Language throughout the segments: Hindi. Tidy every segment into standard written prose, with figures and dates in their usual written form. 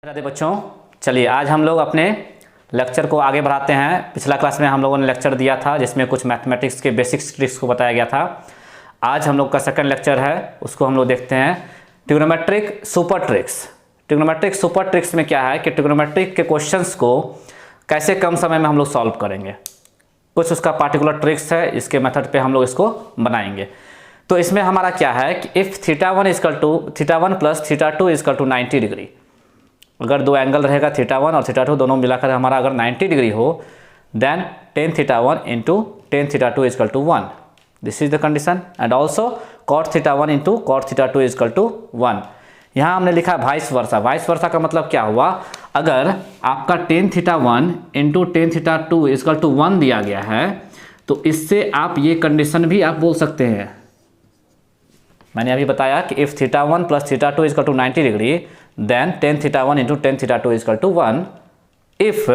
राधे बच्चों, चलिए आज हम लोग अपने लेक्चर को आगे बढ़ाते हैं। पिछला क्लास में हम लोगों ने लेक्चर दिया था जिसमें कुछ मैथमेटिक्स के बेसिक्स ट्रिक्स को बताया गया था। आज हम लोग का सेकंड लेक्चर है, उसको हम लोग देखते हैं trigonometric super tricks. Trigonometric super tricks में क्या है कि ट्रिग्नोमेट्रिक के क्वेश्चंस को कैसे कम समय में हम लोग सॉल्व करेंगे, कुछ उसका पार्टिकुलर ट्रिक्स है, इसके मेथड पे हम लोग इसको बनाएंगे। तो इसमें हमारा क्या है कि इफ़ θ1 + θ2 = 90 डिग्री, अगर दो एंगल रहेगा θ1 और θ2 दोनों मिलाकर हमारा अगर 90 डिग्री हो, then tan θ1 × tan θ2 = 1। This is the condition. And also cot θ1 × cot θ2 = 1। यहाँ हमने लिखा वाइस वर्सा। वाइस वर्सा का मतलब क्या हुआ, अगर आपका tan θ1 × tan θ2 = 1 दिया गया है तो इससे आप ये कंडीशन भी आप बोल सकते हैं। मैंने अभी बताया कि if θ1 + θ2 = 90 degree, then tan θ1 × tan θ2 = 1। If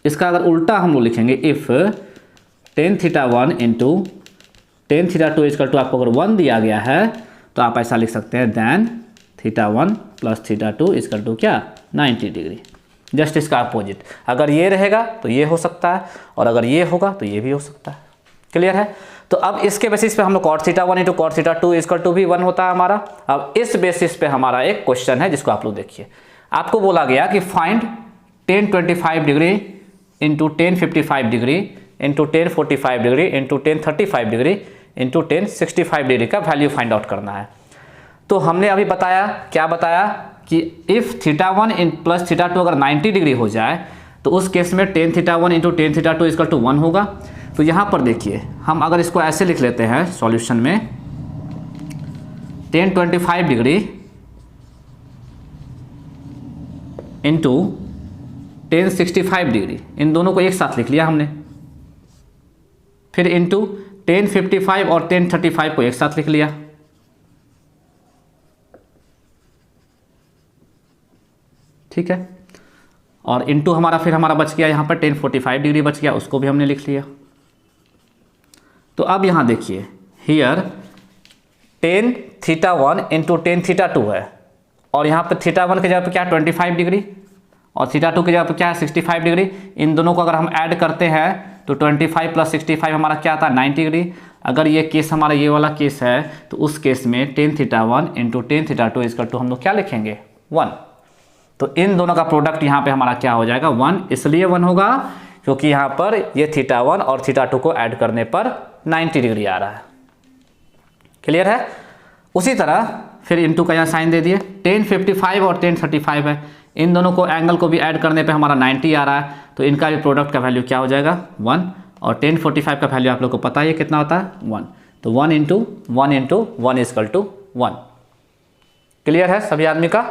इसका अगर उल्टा हम लोग लिखेंगे, इफ tan θ1 × tan θ2 = आपको अगर 1 दिया गया है तो आप ऐसा लिख सकते हैं, देन θ1 + θ2 = क्या, 90 डिग्री। जस्ट इसका अपोजिट, अगर ये रहेगा तो ये हो सकता है और अगर ये होगा तो ये भी हो सकता है। क्लियर है? तो अब इसके बेसिस पे हम लोग cot θ1 × cot θ2 = भी 1 होता है हमारा। अब इस बेसिस पे हमारा एक क्वेश्चन है जिसको आप लोग देखिए। आपको बोला गया कि find tan 25 degree × tan 55 degree × tan 45 degree × tan 35 degree × tan 65 degree का वैल्यू फाइंड आउट करना है। तो हमने अभी बताया, क्या बताया कि इफ़ θ1 + θ2 अगर 90 डिग्री हो जाए तो उस केस में tan θ1 × tan θ2 = 1 होगा। तो यहाँ पर देखिए, हम अगर इसको ऐसे लिख लेते हैं सॉल्यूशन में, tan 25 डिग्री × tan 65 डिग्री, इन दोनों को एक साथ लिख लिया हमने। फिर इंटू tan 55 और tan 35 को एक साथ लिख लिया। ठीक है, और इंटू हमारा फिर हमारा बच गया यहाँ पर tan 45 डिग्री बच गया, उसको भी हमने लिख लिया। तो अब यहाँ देखिए, हियर tan θ1 × tan θ2 है और यहाँ पर θ1 के जगह पे क्या 25 डिग्री और θ2 की जगह पे क्या है 65 डिग्री। इन दोनों को अगर हम ऐड करते हैं तो 25 + 65 हमारा क्या आता है 90 डिग्री। अगर ये केस हमारा ये वाला केस है तो उस केस में tan θ1 × tan θ2 = हम लोग क्या लिखेंगे, 1। तो इन दोनों का प्रोडक्ट यहाँ पे हमारा क्या हो जाएगा, 1। इसलिए 1 होगा क्योंकि यहाँ पर ये θ1 और θ2 को ऐड करने पर 90 डिग्री आ रहा है। क्लियर है? उसी तरह फिर इनटू का यहाँ साइन दे दिए, tan 55 और tan 35 है, इन दोनों को एंगल को भी ऐड करने पे हमारा 90 आ रहा है, तो इनका भी प्रोडक्ट का वैल्यू क्या हो जाएगा, 1। और tan 45 का वैल्यू आप लोग को पता है कितना होता है, 1। तो 1 × 1 × 1 = 1। क्लियर है सभी आदमी का?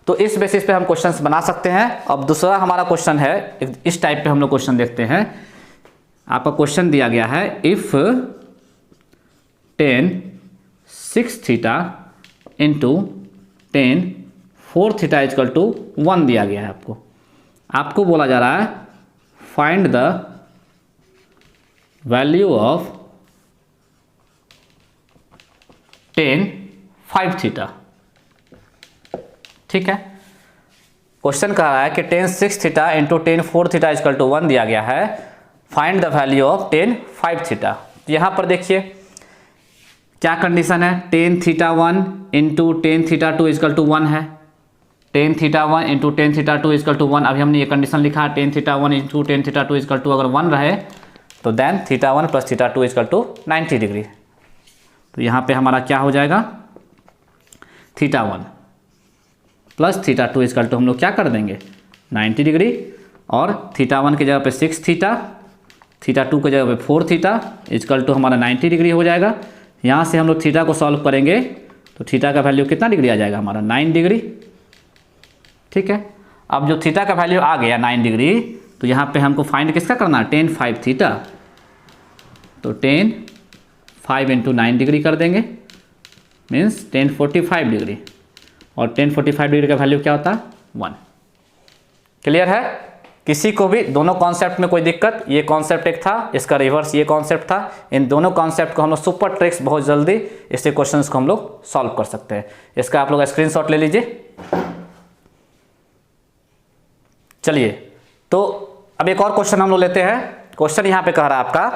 तो इस बेसिस पे हम क्वेश्चंस बना सकते हैं। अब दूसरा हमारा क्वेश्चन है, इस टाइप पे हम लोग क्वेश्चन देखते हैं। आपका क्वेश्चन दिया गया है, इफ tan 6θ × tan 4θ = 1 दिया गया है। आपको बोला जा रहा है find the value of tan 5θ। ठीक है, क्वेश्चन कह रहा है कि tan 6θ × tan 4θ = 1 दिया गया है, find the value of tan 5θ। यहाँ पर देखिए क्या कंडीशन है, tan θ1 × tan θ2 = 1 है, tan θ1 × tan θ2 = 1। अभी हमने ये कंडीशन लिखा है, tan θ1 × tan θ2 = अगर 1 रहे तो देन θ1 + θ2 = 90 डिग्री। तो यहाँ पे हमारा क्या हो जाएगा, θ1 + θ2 = हम लोग क्या कर देंगे, 90 डिग्री, और θ1 की जगह पे 6θ, θ2 की जगह पे 4θ = हमारा 90 डिग्री हो जाएगा। यहाँ से हम लोग थीटा को सॉल्व करेंगे तो थीटा का वैल्यू कितना डिग्री आ जाएगा हमारा, 9 डिग्री। ठीक है, अब जो थीटा का वैल्यू आ गया 9 डिग्री, तो यहाँ पे हमको फाइंड किसका करना है, tan 5θ। तो tan 5 × 9 डिग्री कर देंगे, मीन्स tan 45 डिग्री, और tan 45 डिग्री का वैल्यू क्या होता है, 1। क्लियर है? किसी को भी दोनों कॉन्सेप्ट में कोई दिक्कत, ये कॉन्सेप्ट एक था, इसका रिवर्स ये कॉन्सेप्ट था। इन दोनों कॉन्सेप्ट को हम लोग सुपर ट्रिक्स बहुत जल्दी इससे क्वेश्चंस को हम लोग सॉल्व कर सकते हैं। इसका आप लोग स्क्रीनशॉट ले लीजिए। चलिए, तो अब एक और क्वेश्चन हम लोग लेते हैं। क्वेश्चन यहाँ पे कह रहा है आपका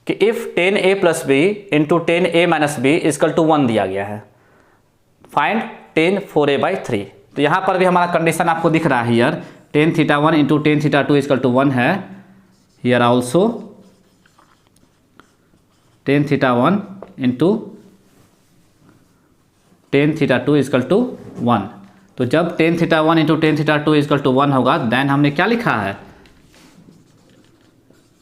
कि if 10a + b into 10a - b equal to 1 दिया गया है, फाइंड tan 4a/3। तो यहाँ पर भी हमारा कंडीशन आपको दिख रहा है here, tan θ1 into tan θ2 equal to 1 है। Here also tan θ1 into tan θ2 equal to 1। तो जब tan θ1 into tan θ2 equal to 1 होगा, देन हमने क्या लिखा है,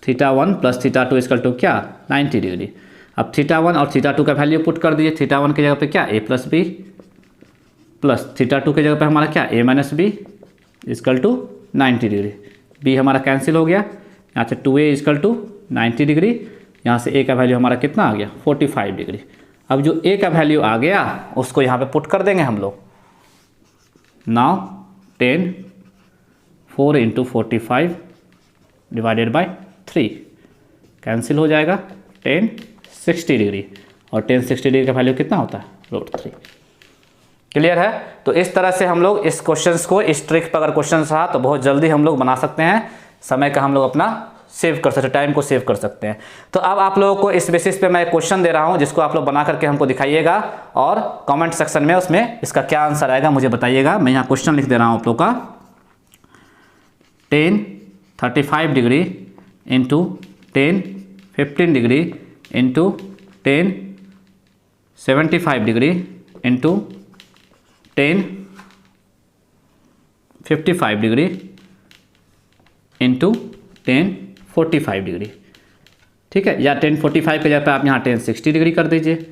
θ1 + θ2 इक्वल टू क्या, 90 डिग्री। अब θ1 और θ2 का वैल्यू पुट कर दीजिए। θ1 की जगह पे क्या, a + b, प्लस θ2 की जगह पे हमारा क्या, a - b equal to 90 degree. b हमारा कैंसिल हो गया, यहाँ से 2a इक्वल टू 90 डिग्री, यहाँ से a का वैल्यू हमारा कितना आ गया, 45 डिग्री। अब जो a का वैल्यू आ गया उसको यहाँ पे पुट कर देंगे हम लोग। नाउ tan 4 × 45 / 3 कैंसिल हो जाएगा, tan 60 डिग्री, और tan 60 डिग्री का वैल्यू कितना होता है, √3। क्लियर है। तो इस तरह से हम लोग इस क्वेश्चंस को, इस ट्रिक पर अगर क्वेश्चन रहा तो बहुत जल्दी हम लोग बना सकते हैं, समय का हम लोग अपना सेव कर सकते हैं, टाइम को सेव कर सकते हैं। तो अब आप लोगों को इस बेसिस पे मैं क्वेश्चन दे रहा हूं, जिसको आप लोग बना करके हमको दिखाइएगा, और कमेंट सेक्शन में उसमें इसका क्या आंसर आएगा मुझे बताइएगा। मैं यहाँ क्वेश्चन लिख दे रहा हूँ आप लोग का, tan 35 degree into tan 15 degree into tan 75 degree into tan 55 degree into tan 45 degree. ठीक है, या tan 45 के जगह पे आप यहाँ tan 60 डिग्री कर दीजिए,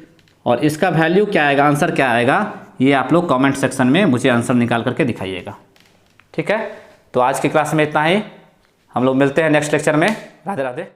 और इसका वैल्यू क्या आएगा, आंसर क्या आएगा, ये आप लोग कमेंट सेक्शन में मुझे आंसर निकाल करके दिखाइएगा। ठीक है, तो आज की क्लास में इतना ही, हम लोग मिलते हैं नेक्स्ट लेक्चर में। राधे राधे।